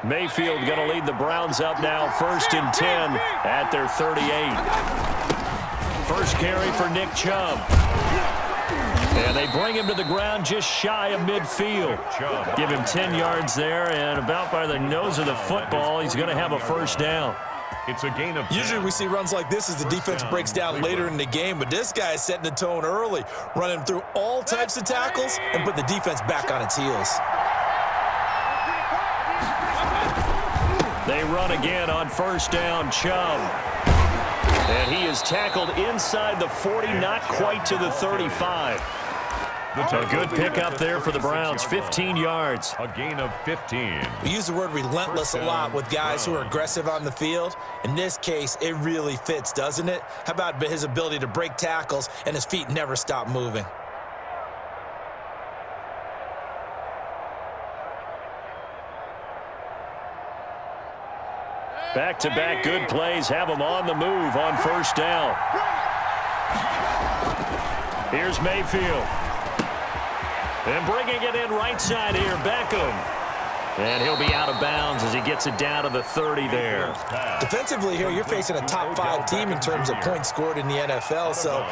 Mayfield going to lead the Browns up now, 1st and 10 at their 38. First carry for Nick Chubb. And they bring him to the ground just shy of midfield. Give him 10 yards there, and about by the nose of the football, he's going to have a first down. It's a gain of 10. Usually we see runs like this as the defense breaks down later in the game, but this guy is setting the tone early, running through all types of tackles and put the defense back on its heels. They run again on first down, Chubb. And he is tackled inside the 40, not quite to the 35. A good pickup there for the Browns, 15 yards. A gain of 15. We use the word relentless a lot with guys who are aggressive on the field. In this case, it really fits, doesn't it? How about his ability to break tackles and his feet never stop moving? Back-to-back good plays have them on the move on first down. Here's Mayfield. And bringing it in right side here, Beckham. And he'll be out of bounds as he gets it down to the 30 there. Defensively here, you're facing a top 5 team in terms of points scored in the NFL. So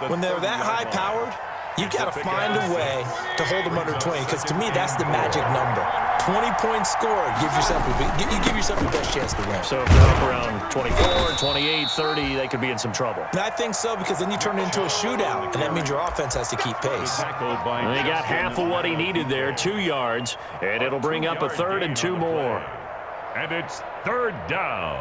when they're that high-powered, you've got to find a way to hold them under 20, because to me, that's the magic number. 20 points scored gives yourself you give yourself the best chance to win. So if they're up around 24, 28, 30, they could be in some trouble. And I think so, because then you turn it into a shootout, and that means your offense has to keep pace. And they got half of what he needed there, 2 yards, and it'll bring up a 3rd and 2 more. And it's 3rd down.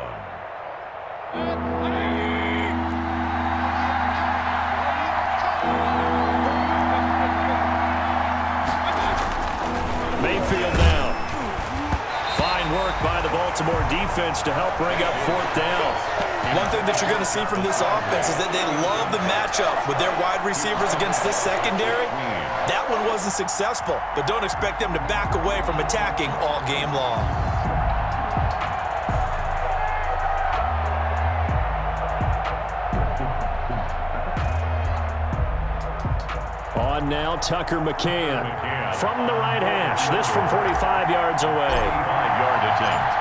Mayfield now. Fine work by the Baltimore defense to help bring up 4th down. One thing that you're going to see from this offense is that they love the matchup with their wide receivers against this secondary. That one wasn't successful, but don't expect them to back away from attacking all game long. On now, Tucker McCann from the right hash. This from 45 yards away. 5-yard attempt.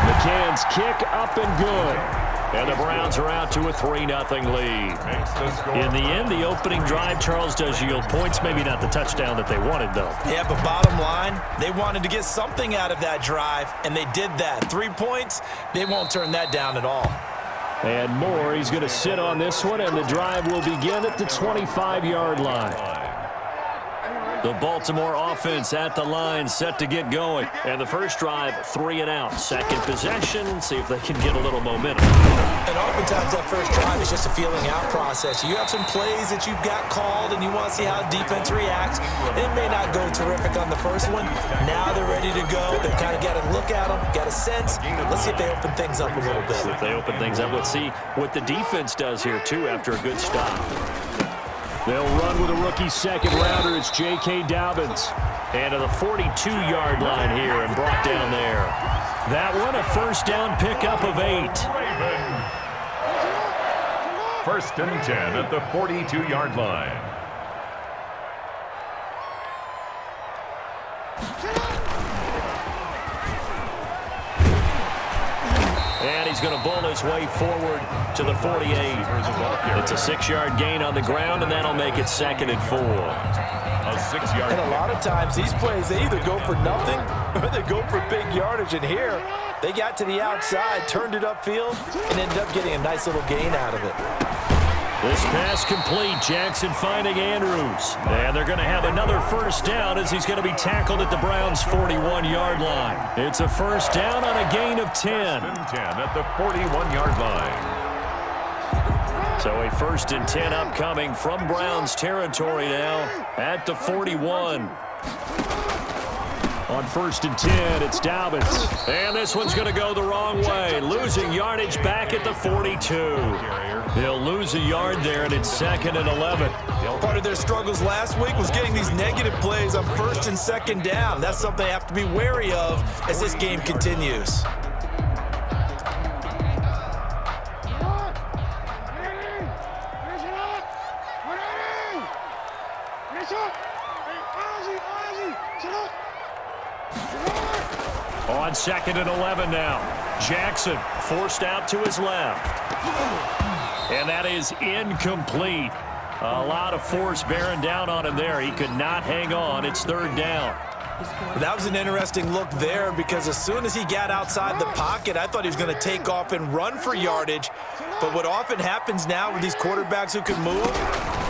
McCann's kick up and good. And the Browns are out to a 3-0 lead. In the end, the opening drive, Charles, does yield points. Maybe not the touchdown that they wanted, though. Yeah, but bottom line, they wanted to get something out of that drive, and they did that. 3 points, they won't turn that down at all. And Moore, he's going to sit on this one, and the drive will begin at the 25-yard line. The Baltimore offense at the line, set to get going. And the first drive, 3 and out. Second possession, see if they can get a little momentum. And oftentimes that first drive is just a feeling out process. You have some plays that you've got called, and you want to see how defense reacts. It may not go terrific on the first one. Now they're ready to go. They've kind of got to look at them, got a sense. Let's see if they open things up a little bit. If they open things up, let's see what the defense does here, too, after a good stop. They'll run with a rookie second-rounder. It's J.K. Dobbins. And to the 42-yard line here and brought down there. That one, a first down pickup of 8. 1st and 10 at the 42-yard line. And he's going to bowl his way forward to the 48. It's a 6-yard gain on the ground, and that'll make it 2nd and 4. A 6-yard. And a lot of times these plays, they either go for nothing or they go for big yardage. And here, they got to the outside, turned it upfield, and ended up getting a nice little gain out of it. This pass complete. Jackson finding Andrews. And they're going to have another first down as he's going to be tackled at the Browns' 41-yard line. It's a first down on a gain of 10. 10 at the 41-yard line. So a 1st and 10 upcoming from Browns territory now at the 41. On 1st and 10, it's Dobbins. And this one's going to go the wrong way. Losing yardage back at the 42. They'll lose a yard there, and it's 2nd and 11. Part of their struggles last week was getting these negative plays on 1st and 2nd down. That's something they have to be wary of as this game continues. Sit up! 2nd and 11 now. Jackson forced out to his left. And that is incomplete. A lot of force bearing down on him there. He could not hang on. It's 3rd down. That was an interesting look there because as soon as he got outside the pocket, I thought he was going to take off and run for yardage. But what often happens now with these quarterbacks who can move,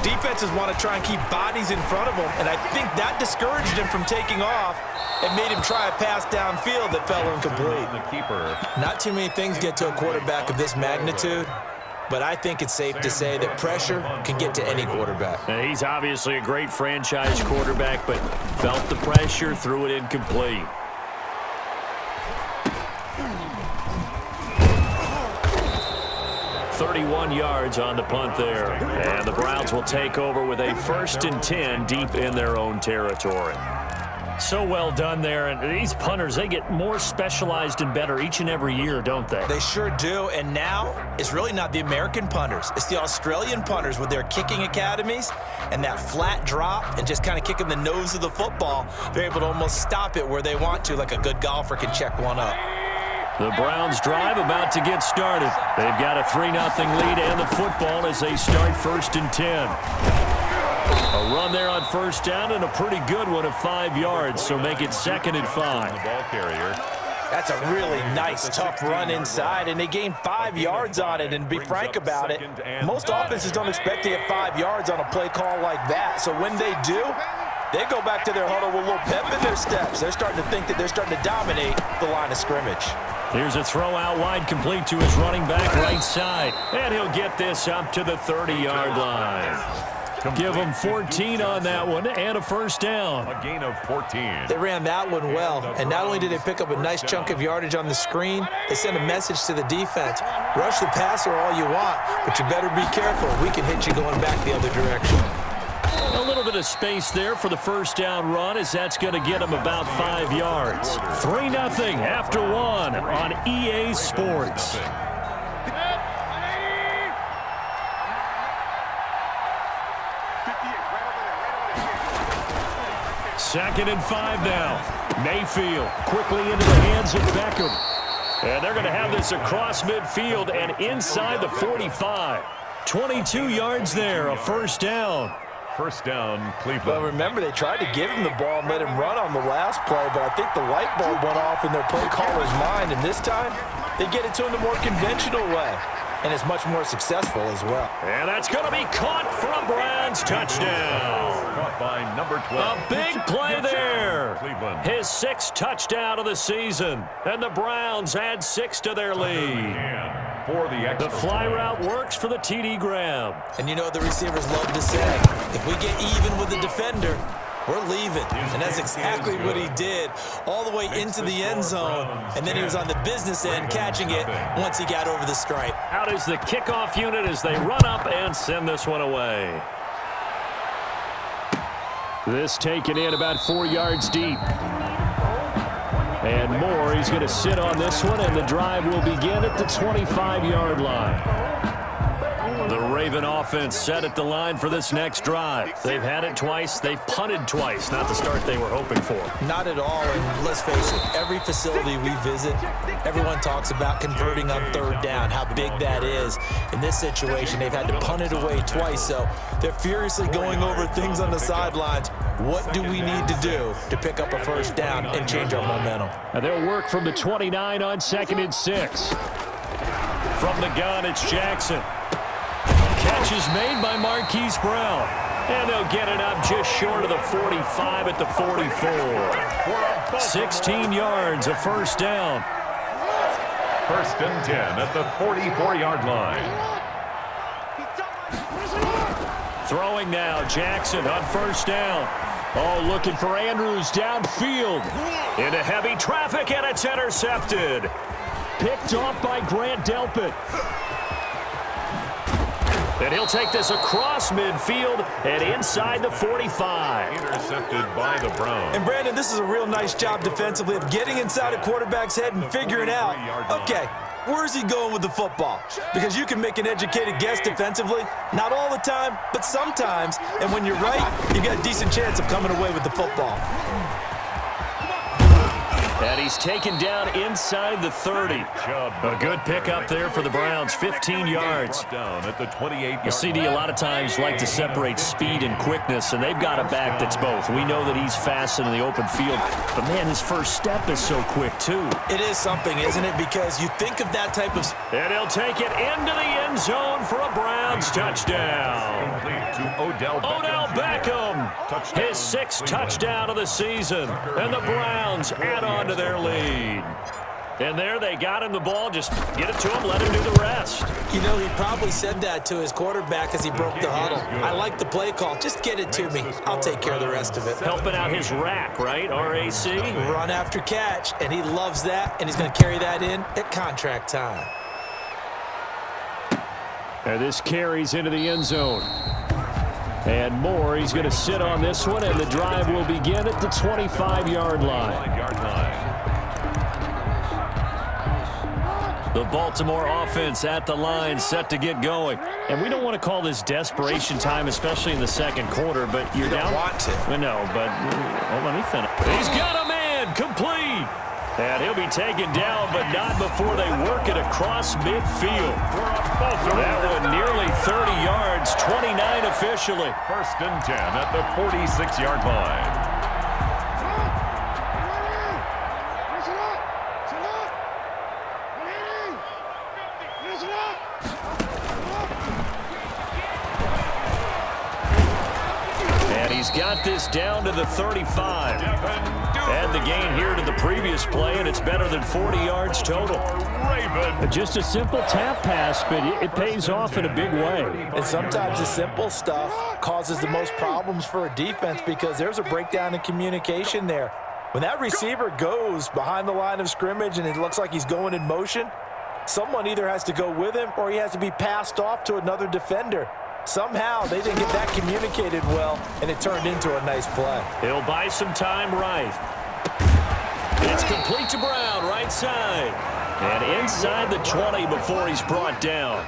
defenses want to try and keep bodies in front of them, and I think that discouraged him from taking off and made him try a pass downfield that fell incomplete. Not too many things get to a quarterback of this magnitude, but I think it's safe to say that pressure can get to any quarterback. Now, he's obviously a great franchise quarterback, but felt the pressure, threw it incomplete. .31 yards on the punt there. And the Browns will take over with a 1st and 10 deep in their own territory. So well done there. And these punters, they get more specialized and better each and every year, don't they? They sure do. And now it's really not the American punters. It's the Australian punters with their kicking academies and that flat drop and just kind of kicking the nose of the football. They're able to almost stop it where they want to, like a good golfer can check one up. The Browns drive about to get started. They've got a 3-0 lead and the football as they start 1st and 10. A run there on 1st down and a pretty good one of 5 yards, so make it 2nd and 5. The ball carrier. That's a really nice, tough run inside, and they gained 5 yards on it. And to be frank about it, most offenses don't expect to get 5 yards on a play call like that. So when they do, they go back to their huddle with a little pep in their steps. They're starting to think that they're starting to dominate the line of scrimmage. Here's a throw out wide, complete to his running back right side. And he'll get this up to the 30-yard line. Give him 14 on that one and a 1st down. A gain of 14. They ran that one well, and not only did they pick up a nice chunk of yardage on the screen, they sent a message to the defense. Rush the passer all you want, but you better be careful. We can hit you going back the other direction. A little bit of space there for the 1st down run, as that's going to get him about 5 yards. 3-0 after 1 on EA Sports. Second and 5 now. Mayfield quickly into the hands of Beckham. And they're going to have this across midfield and inside the 45. 22 yards there, a 1st down. 1st down, Cleveland. Well, remember, they tried to give him the ball and let him run on the last play, but I think the light bulb went off in their play caller's mind, and this time they get it to him the more conventional way, and it's much more successful as well. And that's going to be caught for a Browns touchdown. Caught by number 12. A big play there. Cleveland. His 6th touchdown of the season, and the Browns add 6 to their lead. For the fly route works for the TD grab. And you know what the receivers love to say? If we get even with the defender, we're leaving. And that's exactly what he did, all the way into the end zone. And then he was on the business end catching it once he got over the stripe. Out is the kickoff unit as they run up and send this one away. This taken in about 4 yards deep. And Moore, he's going to sit on this one, and the drive will begin at the 25-yard line. The Raven offense set at the line for this next drive. They've had it twice. They've punted twice. Not the start they were hoping for. Not at all, and let's face it, every facility we visit, everyone talks about converting on 3rd down, how big that is. In this situation, they've had to punt it away twice, so they're furiously going over things on the sidelines. What do we need to do to pick up a 1st down and change our momentum? And they'll work from the 29 on 2nd and 6. From the gun, it's Jackson. Catch is made by Marquise Brown. And they'll get it up just short of the 45 at the 44. 16 yards, a 1st down. 1st and 10 at the 44-yard line. Throwing now, Jackson on 1st down. Oh, looking for Andrews downfield. Into heavy traffic, and it's intercepted. Picked off by Grant Delpit. And he'll take this across midfield and inside the 45. Intercepted by the Browns. And Brandon, this is a real nice job defensively of getting inside a quarterback's head and figuring out, okay, where's he going with the football? Because you can make an educated guess defensively, not all the time, but sometimes. And when you're right, you got a decent chance of coming away with the football. And he's taken down inside the 30. A good pickup there for the Browns, 15 yards. The CD a lot of times like to separate speed and quickness, and they've got a back that's both. We know that he's fast in the open field, but man, his first step is so quick too. It is something, isn't it? Because you think of that type of... And he'll take it into the end zone for a Browns touchdown. Odell Beckham, his 6th touchdown of the season, and the Browns add on to their lead. And there they got him the ball. Just get it to him, let him do the rest. You know, he probably said that to his quarterback as he broke the huddle. I like the play call. Just get it to me. I'll take care of the rest of it. Helping out his rack, right? RAC? Run after catch, and he loves that, and he's going to carry that in at contract time. And this carries into the end zone. And more, he's going to sit on this one, and the drive will begin at the 25-yard line. The Baltimore offense at the line, set to get going. And we don't want to call this desperation time, especially in the second quarter, but you're down. You don't want to. No, but let me finish. He's got a man, complete. And he'll be taken down, but not before they work it across midfield. That one nearly 30 yards, 29 officially. 1st and 10 at the 46-yard line. And he's got this down to the 35. Add the gain here to the previous play, and it's better than 40 yards total. Just a simple tap pass, but it pays off in a big way. And sometimes the simple stuff causes the most problems for a defense because there's a breakdown in communication there. When that receiver goes behind the line of scrimmage and it looks like he's going in motion, someone either has to go with him or he has to be passed off to another defender. Somehow they didn't get that communicated well, and it turned into a nice play. He'll buy some time right. It's complete to Brown, right side. And inside the 20 before he's brought down.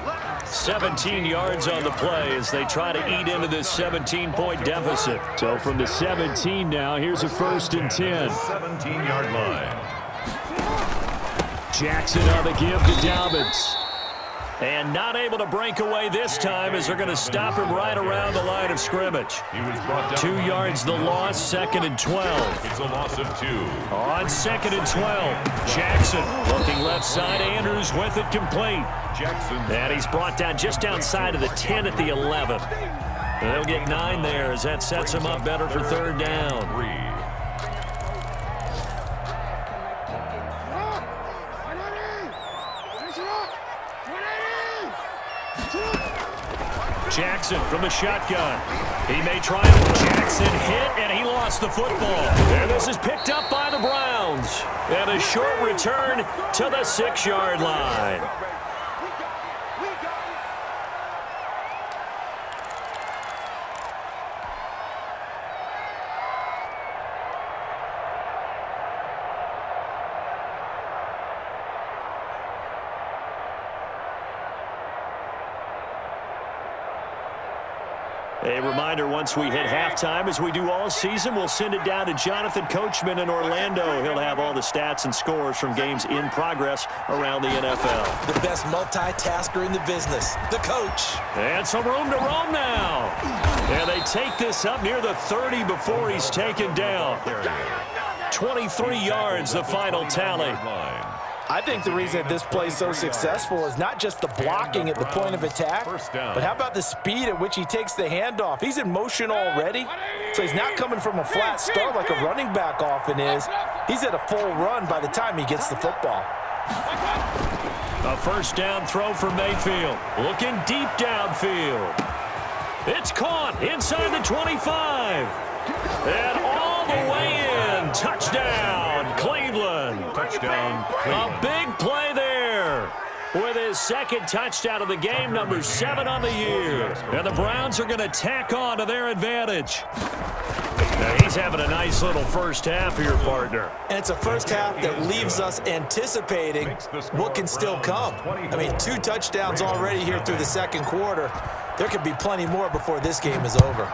17 yards on the play as they try to eat into this 17-point deficit. So from the 17 now, here's a 1st and 10. 17-yard line. Jackson on the give to Dobbins. And not able to break away this time as they're going to stop him right around the line of scrimmage. 2 yards the loss, 2nd and 12. It's a loss of 2. On 2nd and 12, Jackson looking left side, Andrews with it complete. Jackson. And he's brought down just outside of the 10 at the 11. And they'll get 9 there as that sets him up better for 3rd down. Jackson from the shotgun. He may try it. Jackson hit, and he lost the football. And this is picked up by the Browns. And a short return to the 6-yard line. A reminder, once we hit halftime, as we do all season, we'll send it down to Jonathan Coachman in Orlando. He'll have all the stats and scores from games in progress around the NFL. The best multitasker in the business, the coach. And some room to roam now. And they take this up near the 30 before he's taken down. 23 yards, the final tally. I think the reason that this play is so successful is not just the blocking at the point of attack, but how about the speed at which he takes the handoff? He's in motion already, so he's not coming from a flat start like a running back often is. He's at a full run by the time he gets the football. A 1st down throw for Mayfield. Looking deep downfield. It's caught inside the 25. And all the way in. Touchdown, Cleveland. Touchdown, Cleveland. A big play there with his 2nd touchdown of the game, number 7 on the year. And the Browns are going to tack on to their advantage. Now he's having a nice little first half here, partner. And it's a first half that leaves us anticipating what can still come. I mean, 2 touchdowns already here through the 2nd quarter. There could be plenty more before this game is over.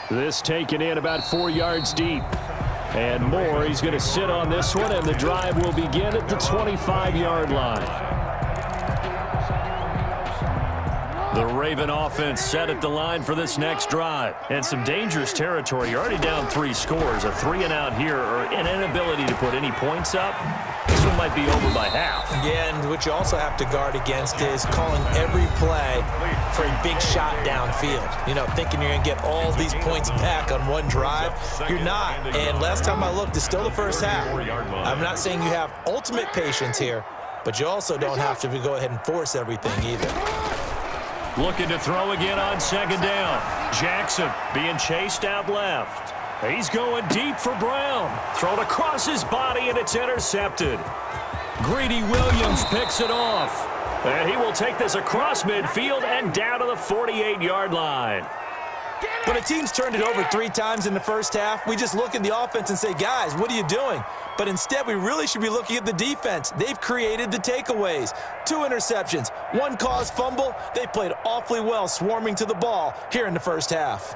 This taken in about 4 yards deep. And Moore, he's going to sit on this one, and the drive will begin at the 25-yard line. The Raven offense set at the line for this next drive. And some dangerous territory. You're already down 3 scores. A 3-and-out here, or an inability to put any points up. This one might be over by half. Yeah, and what you also have to guard against is calling every play for a big shot downfield. You know, thinking you're going to get all these points back on one drive. You're not. And last time I looked, it's still the first half. I'm not saying you have ultimate patience here, but you also don't have to go ahead and force everything either. Looking to throw again on second down. Jackson being chased out left. He's going deep for Brown. Thrown across his body, and it's intercepted. Greedy Williams picks it off. And he will take this across midfield and down to the 48-yard line. When a team's turned it over 3 times in the first half, we just look at the offense and say, guys, what are you doing? But instead, we really should be looking at the defense. They've created the takeaways. 2 interceptions, 1 caused fumble. They played awfully well swarming to the ball here in the first half.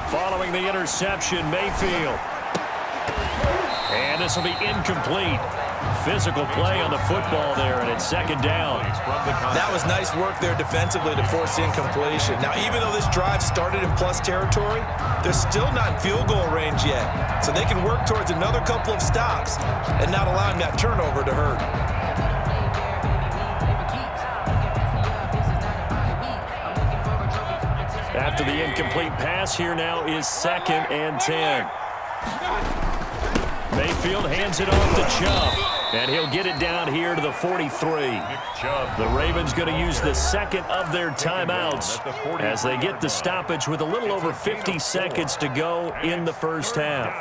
Following the interception, Mayfield. And this will be incomplete. Physical play on the football there, and it's second down. That was nice work there defensively to force incompletion. Now, even though this drive started in plus territory, they're still not in field goal range yet. So they can work towards another couple of stops and not allowing that turnover to hurt. After the incomplete pass, here now is 2nd and 10. Mayfield hands it off to Chubb, and he'll get it down here to the 43. The Ravens going to use the second of their timeouts as they get the stoppage with a little over 50 seconds to go in the first half.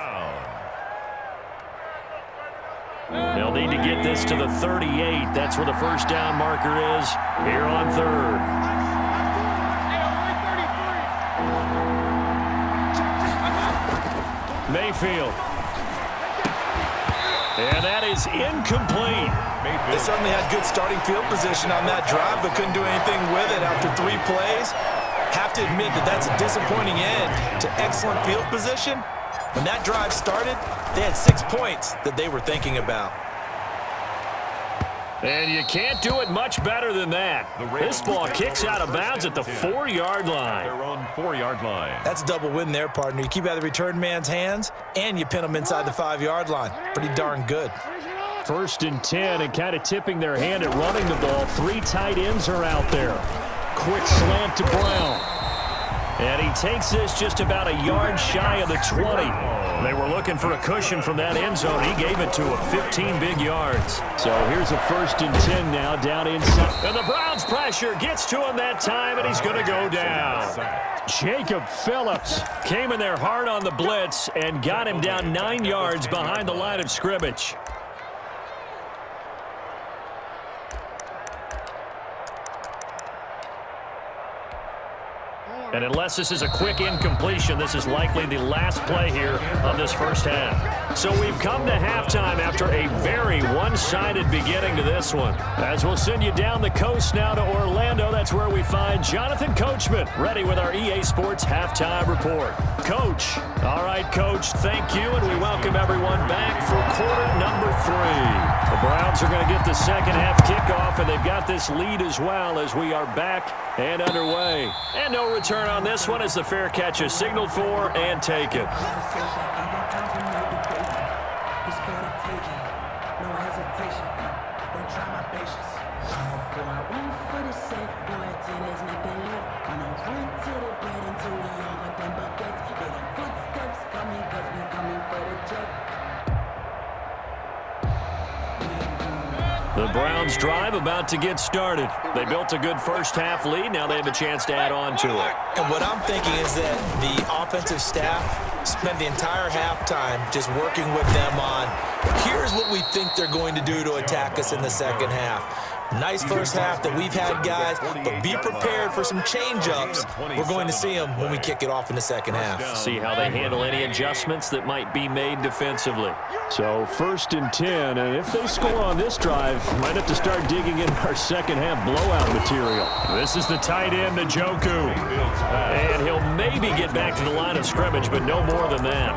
They'll need to get this to the 38. That's where the first down marker is here on 3rd. Mayfield. And that is incomplete. They certainly had good starting field position on that drive, but couldn't do anything with it after 3 plays. Have to admit that that's a disappointing end to excellent field position. When that drive started, they had 6 points that they were thinking about. And you can't do it much better than that. This ball kicks out of bounds at the 4-yard line. Their own 4-yard line. That's a double win there, partner. You keep out of the return man's hands, and you pin them inside the 5-yard line. Pretty darn good. 1st and 10, and kind of tipping their hand at running the ball. 3 tight ends are out there. Quick slant to Brown. And he takes this just about a yard shy of the 20. They were looking for a cushion from that end zone. He gave it to him, 15 big yards. So here's a 1st and 10 now down inside. And the Browns pressure gets to him that time, and he's going to go down. Jacob Phillips came in there hard on the blitz and got him down 9 yards behind the line of scrimmage. And unless this is a quick incompletion, this is likely the last play here of this first half. So we've come to halftime after a very one-sided beginning to this one. As we'll send you down the coast now to Orlando, that's where we find Jonathan Coachman ready with our EA Sports Halftime Report. Coach. All right, Coach, thank you, and we welcome everyone back for quarter number 3. The Browns are going to get the second half kickoff, and they've got this lead as well as we are back and underway. And no return on this one as the fair catch is signaled for and taken. The Browns drive about to get started. They built a good first half lead. Now they have a chance to add on to it. And what I'm thinking is that the offensive staff spent the entire halftime just working with them on, here's what we think they're going to do to attack us in the second half. Nice first half that we've had, guys, but be prepared for some change-ups. We're going to see them when we kick it off in the second half. See how they handle any adjustments that might be made defensively. So 1st and 10, and if they score on this drive, might have to start digging in our second half blowout material. This is the tight end, Njoku. And he'll maybe get back to the line of scrimmage, but no more than that.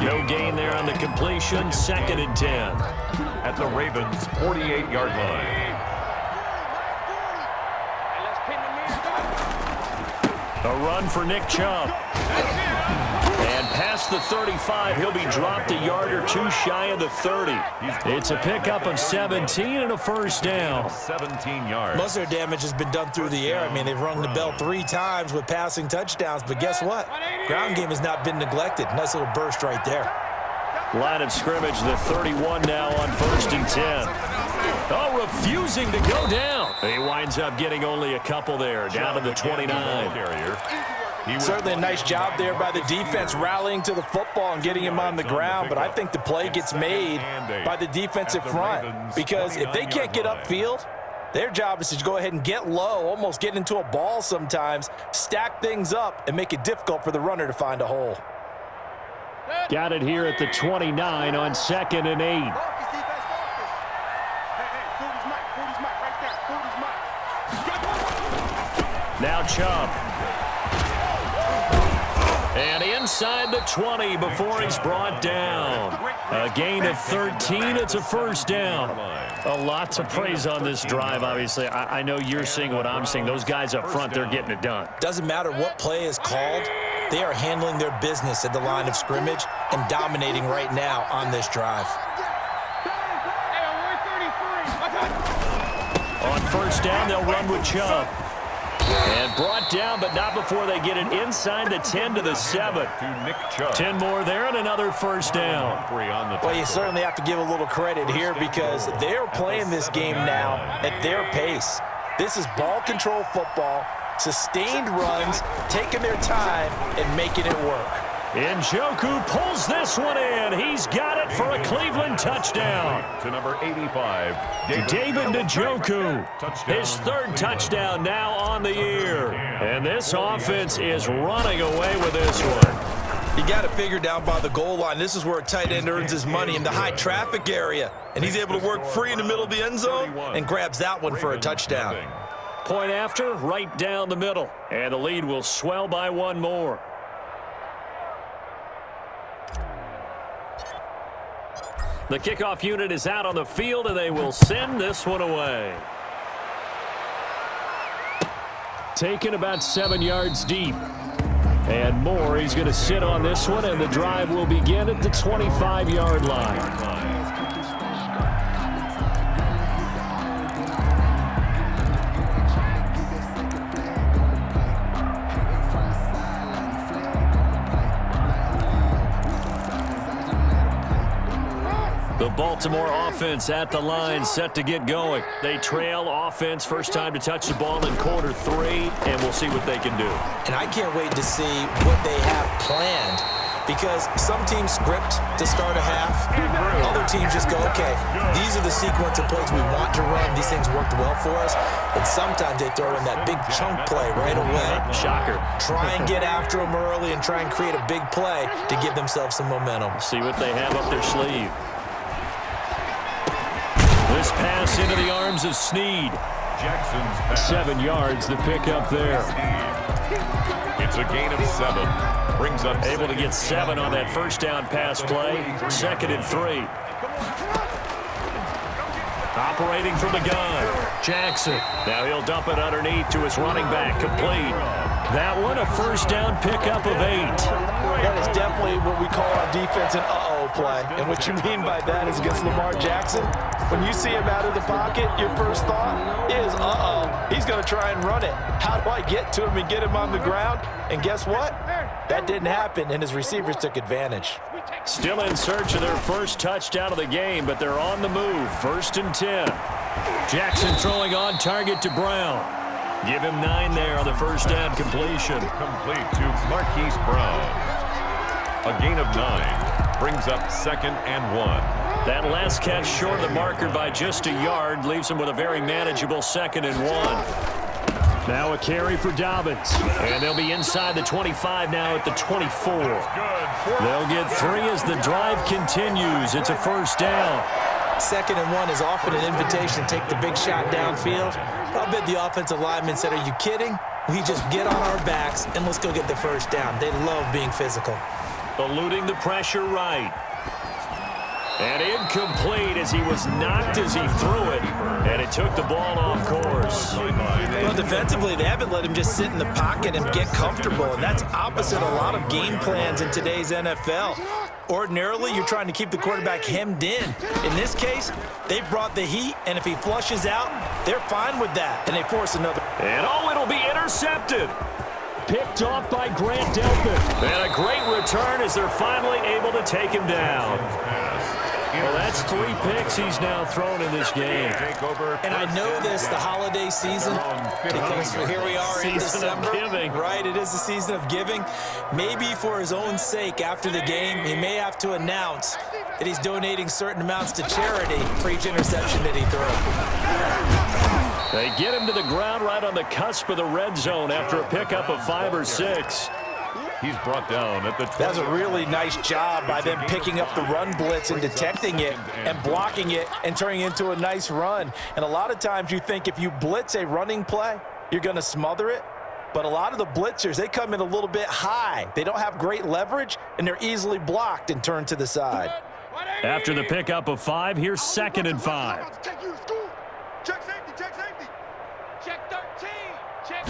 No gain there on the completion. 2nd and 10. At the Ravens' 48-yard line. A run for Nick Chubb. And past the 35, he'll be dropped a yard or two shy of the 30. It's a pickup of 17 and a first down. 17 yards. Most of their damage has been done through the air. I mean, they've rung the bell 3 times with passing touchdowns, but guess what? Ground game has not been neglected. Nice little burst right there. Line of scrimmage, the 31 now on 1st and 10. Oh, refusing to go down. He winds up getting only a couple there, down to the 29. Certainly a nice job there by the defense rallying to the football and getting him on the ground, but I think the play gets made by the defensive front because if they can't get upfield, their job is to go ahead and get low, almost get into a ball sometimes, stack things up, and make it difficult for the runner to find a hole. Got it here at the 29 on 2nd and 8. Now Chubb. And inside the 20 before he's brought down. A gain of 13. It's a first down. A lot to praise on this drive, obviously. I know you're seeing what I'm seeing. Those guys up front, they're getting it done. Doesn't matter what play is called. They are handling their business at the line of scrimmage and dominating right now on this drive. On first down, they'll run with Chubb. And brought down, but not before they get it inside the 10 to the 7. 10 more there and another first down. Well, you certainly have to give a little credit here because they're playing this game now at their pace. This is ball control football, sustained runs, taking their time and making it work. Njoku pulls this one in. He's got it for a Cleveland touchdown. To number 85, David Njoku. His 3rd touchdown now on the year. And this offense is running away with this one. You got to figure down by the goal line. This is where a tight end earns his money in the high traffic area. And he's able to work free in the middle of the end zone and grabs that one for a touchdown. Point after, right down the middle. And the lead will swell by one more. The kickoff unit is out on the field, and they will send this one away. Taken about 7 yards deep. And more, he's going to sit on this one, and the drive will begin at the 25-yard line. The Baltimore offense at the line, set to get going. They trail offense, first time to touch the ball in quarter 3, and we'll see what they can do. And I can't wait to see what they have planned because some teams script to start a half. Other teams just go, okay, these are the sequence of plays we want to run. These things worked well for us. And sometimes they throw in that big chunk play right away. Shocker. Try and get after them early and try and create a big play to give themselves some momentum. See what they have up their sleeve. This pass into the arms of Snead. 7 yards, the pickup there. It's a gain of 7. Brings up able to get 7 on that first down pass play. 2nd and 3. Operating from the gun. Jackson. Now he'll dump it underneath to his running back. Complete. That one a first down pickup of 8. That is definitely what we call on defense an uh-oh play. And what you mean by that is against Lamar Jackson, when you see him out of the pocket, your first thought is, uh-oh, he's going to try and run it. How do I get to him and get him on the ground? And guess what? That didn't happen, and his receivers took advantage. Still in search of their first touchdown of the game, but they're on the move. 1st and 10. Jackson throwing on target to Brown. Give him 9 there on the first down completion. Complete to Marquise Brown. A gain of 9 brings up 2nd and 1. That last catch short of the marker by just a yard leaves him with a very manageable 2nd and 1. Now a carry for Dobbins. And they'll be inside the 25 now at the 24. They'll get 3 as the drive continues. It's a first down. 2nd and 1 is often an invitation to take the big shot downfield. I bet the offensive lineman said, "Are you kidding? We just get on our backs and let's go get the first down." They love being physical. Eluding the pressure right. And incomplete as he was knocked as he threw it. And it took the ball off course. Well, defensively, they haven't let him just sit in the pocket and get comfortable. And that's opposite a lot of game plans in today's NFL. Ordinarily, you're trying to keep the quarterback hemmed in. In this case, they brought the heat, and if he flushes out, they're fine with that. And they force another. And it'll be intercepted. Picked off by Grant Delpit. And a great return as they're finally able to take him down. Well, that's 3 picks he's now thrown in this game. And I know this, the holiday season, because here we are in December. Giving. Right, it is the season of giving. Maybe for his own sake after the game, he may have to announce that he's donating certain amounts to charity for each interception that he throws. They get him to the ground right on the cusp of the red zone after a pickup of 5 or 6. He's brought down at the 20. That's a really nice job by them picking up the run blitz and detecting it and blocking it and turning it into a nice run. And a lot of times you think if you blitz a running play, you're going to smother it. But a lot of the blitzers, they come in a little bit high. They don't have great leverage, and they're easily blocked and turned to the side. After the pickup of 5, here's 2nd and 5. Check safety, check safety. Check 13. Check.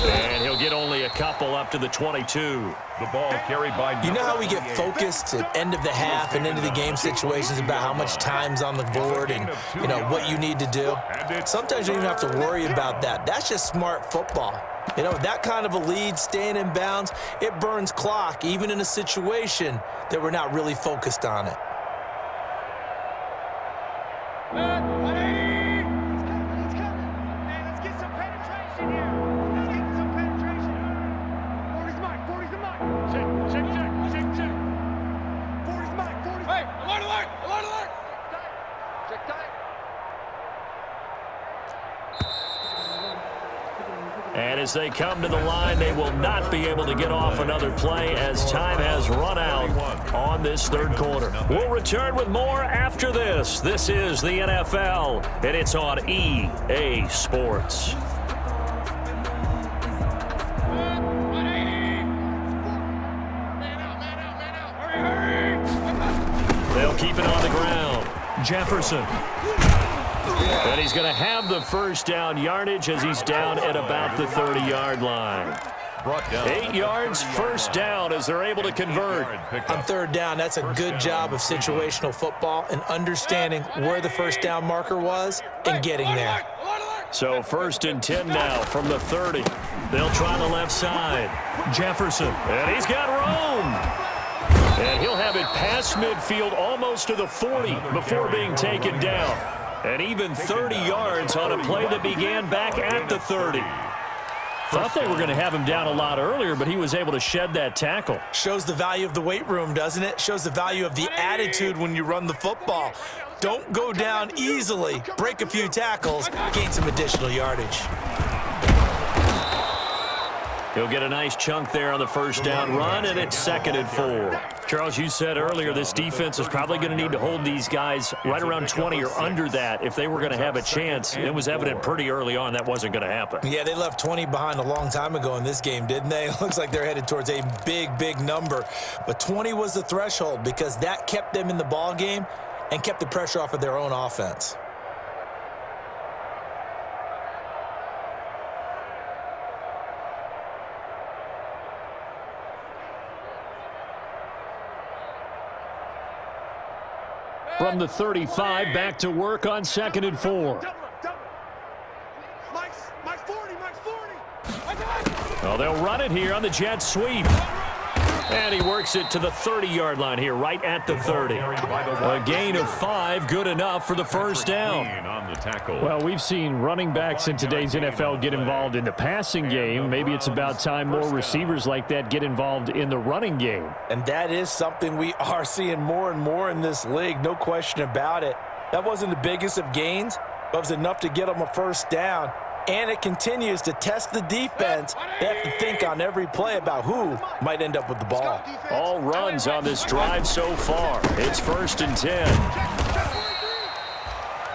And he'll get only a couple up to the 22. The ball carried by. You know how we get focused at end of the half and into the game situations about how much time's on the board and, you know, what you need to do? Sometimes you don't even have to worry about that. That's just smart football. You know, that kind of a lead, staying in bounds, it burns clock, even in a situation that we're not really focused on it. Let's get some penetration here. Let's get some penetration. 40's Mike. 40's the Mike. Check. 40's Mike. 40's. Hey, alert. Check tight. And as they come to the line, they will not be able to get off another play as time has run out on this 3rd quarter. We'll return with more after this. This is the NFL, and it's on EA Sports. They'll keep it on the ground. Jefferson. And he's going to have the first down yardage as he's down at about the 30-yard line. 8 yards, first down as they're able to convert. On 3rd down, that's a good job of situational football and understanding where the first down marker was and getting there. So 1st and 10 now from the 30. They'll try the left side. Jefferson. And he's got room. And he'll have it past midfield almost to the 40 before being taken down. And even 30 yards on a play that began back at the 30. Thought they were going to have him down a lot earlier, but he was able to shed that tackle. Shows the value of the weight room, doesn't it? Shows the value of the attitude when you run the football. Don't go down easily. Break a few tackles, gain some additional yardage. He'll get a nice chunk there on the first down run, and it's 2nd and 4. Charles, you said earlier this defense is probably going to need to hold these guys right around 20 or under that if they were going to have a chance. It was evident pretty early on that wasn't going to happen. Yeah, they left 20 behind a long time ago in this game, didn't they? It looks like they're headed towards a big number. But 20 was the threshold because that kept them in the ball game and kept the pressure off of their own offense. From the 35, back to work on 2nd and 4. Mike's 40. Well, they'll run it here on the jet sweep. And he works it to the 30-yard line here, right at the 30. A gain of 5, good enough for the first down. Well, we've seen running backs in today's NFL get involved in the passing game. Maybe it's about time more receivers like that get involved in the running game. And that is something we are seeing more and more in this league, no question about it. That wasn't the biggest of gains, but it was enough to get them a first down. And it continues to test the defense. They have to think on every play about who might end up with the ball. All runs on this drive so far. It's 1st and 10.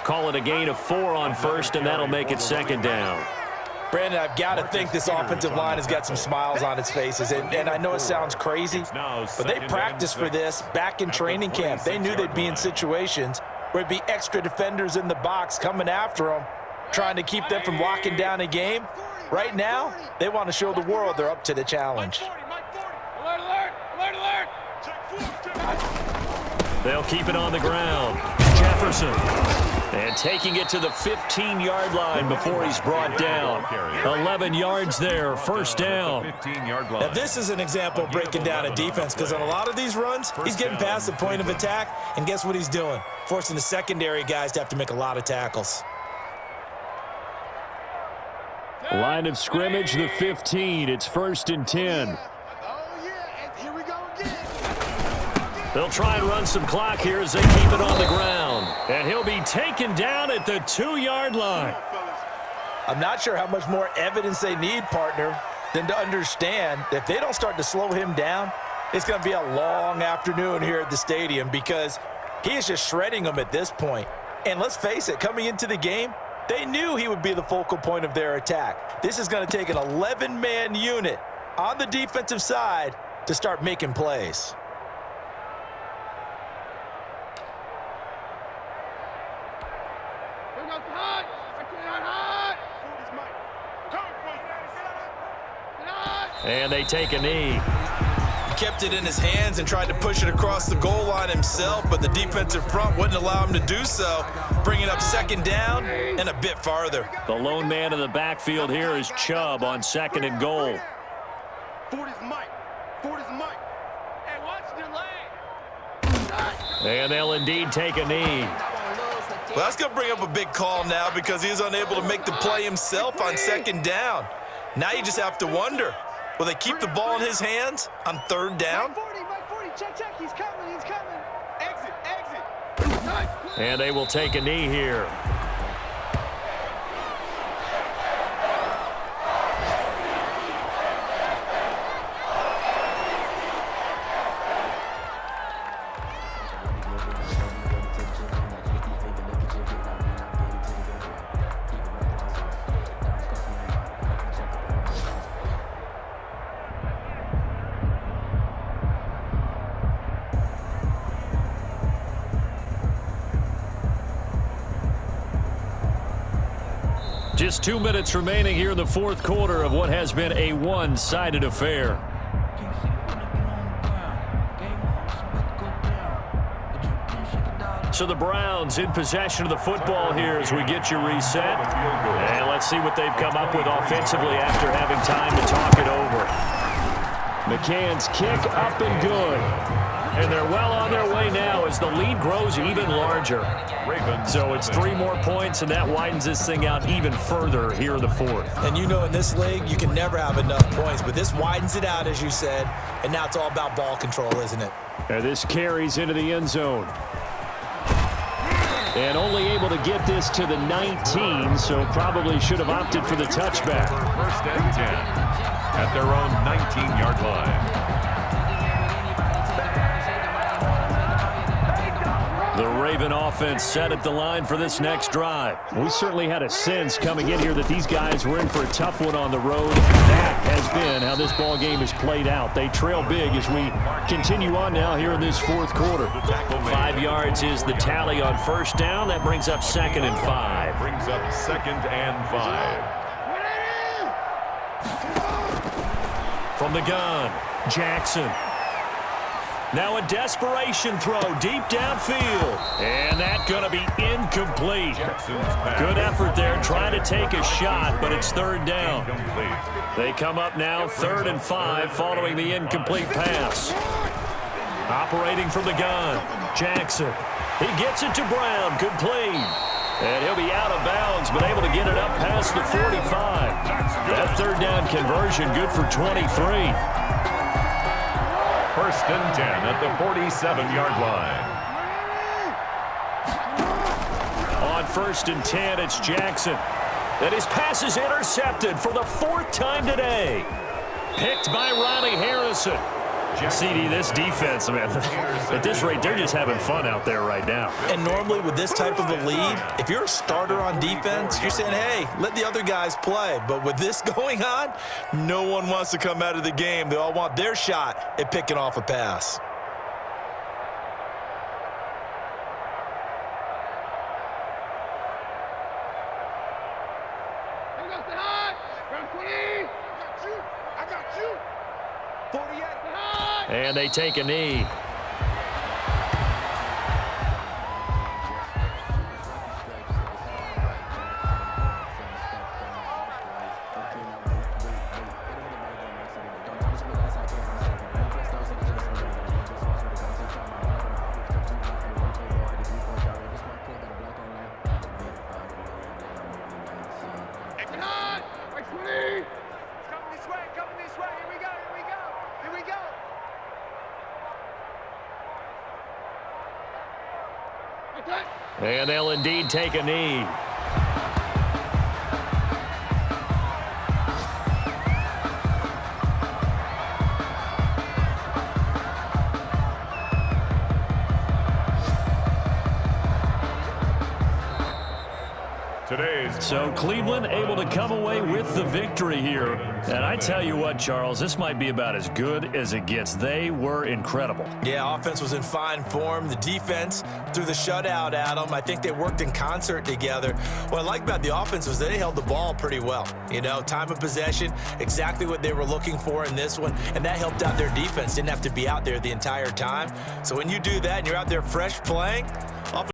Call it a gain of 4 on first, and that'll make it 2nd down. Brandon, I've got to think this offensive line has got some smiles on its faces. And I know it sounds crazy, but they practiced for this back in training camp. They knew they'd be in situations where it'd be extra defenders in the box coming after them, trying to keep them from locking down a game. Right now, they want to show the world they're up to the challenge. Alert, alert, alert, alert. They'll keep it on the ground. Jefferson. And taking it to the 15-yard line before he's brought down. 11 yards there, first down. Now, this is an example of breaking down a defense, because on a lot of these runs, he's getting past the point of attack, and guess what he's doing? Forcing the secondary guys to have to make a lot of tackles. Line of scrimmage, the 15. It's 1st and 10. Oh, yeah, and here we go again. They'll try and run some clock here as they keep it on the ground. And he'll be taken down at the 2-yard line. I'm not sure how much more evidence they need, partner, than to understand that if they don't start to slow him down, it's going to be a long afternoon here at the stadium, because he is just shredding them at this point. And let's face it, coming into the game, they knew he would be the focal point of their attack. This is going to take an 11-man unit on the defensive side to start making plays. Here we go, hot. Hot. And they take a knee. He kept it in his hands and tried to push it across the goal line himself, but the defensive front wouldn't allow him to do so, bringing up 2nd down and a bit farther. The lone man in the backfield here is Chubb on 2nd and goal. Ford is Mike. Ford is Mike. Hey, watch the lane. And they'll indeed take a knee. Well, that's going to bring up a big call now, because he's unable to make the play himself on 2nd down. Now you just have to wonder, will they keep the ball in his hands on 3rd down? Mike 40, check, he's coming, Exit, exit. And they will take a knee here. Just 2 minutes remaining here in the 4th quarter of what has been a one-sided affair. So the Browns in possession of the football here as we get you reset. And let's see what they've come up with offensively after having time to talk it over. McCann's kick up and good. And they're well on their way now as the lead grows even larger. So it's 3 more points, and that widens this thing out even further here in the 4th. And you know, in this league, you can never have enough points, but this widens it out, as you said, and now it's all about ball control, isn't it? And this carries into the end zone. And only able to get this to the 19, so probably should have opted for the touchback. 1st and 10 at their own 19-yard line. The Raven offense set at the line for this next drive. We certainly had a sense coming in here that these guys were in for a tough one on the road. That has been how this ball game has played out. They trail big as we continue on now here in this 4th quarter. 5 yards is the tally on 1st down. That brings up 2nd and 5. Brings up 2nd and 5. From the gun, Jackson. Now a desperation throw deep downfield. And that's going to be incomplete. Good effort there trying to take a shot, but it's third down. They come up now 3rd and 5 following the incomplete pass. Operating from the gun, Jackson. He gets it to Brown, complete. And he'll be out of bounds, but able to get it up past the 45. That third down conversion good for 23. 1st and 10 at the 47-yard line. On 1st and 10, it's Jackson. And his pass is intercepted for the 4th time today. Picked by Riley Harrison. CD, this defense, man, at this rate, they're just having fun out there right now. And normally with this type of a lead, if you're a starter on defense, you're saying, hey, let the other guys play. But with this going on, no one wants to come out of the game. They all want their shot at picking off a pass. And they take a knee. And they'll indeed take a knee. So Cleveland able to come away with the victory here. And I tell you what, Charles, this might be about as good as it gets. They were incredible. Yeah, offense was in fine form. The defense threw the shutout at them. I think they worked in concert together. What I like about the offense was they held the ball pretty well. You know, time of possession, exactly what they were looking for in this one. And that helped out their defense. Didn't have to be out there the entire time. So when you do that and you're out there fresh playing,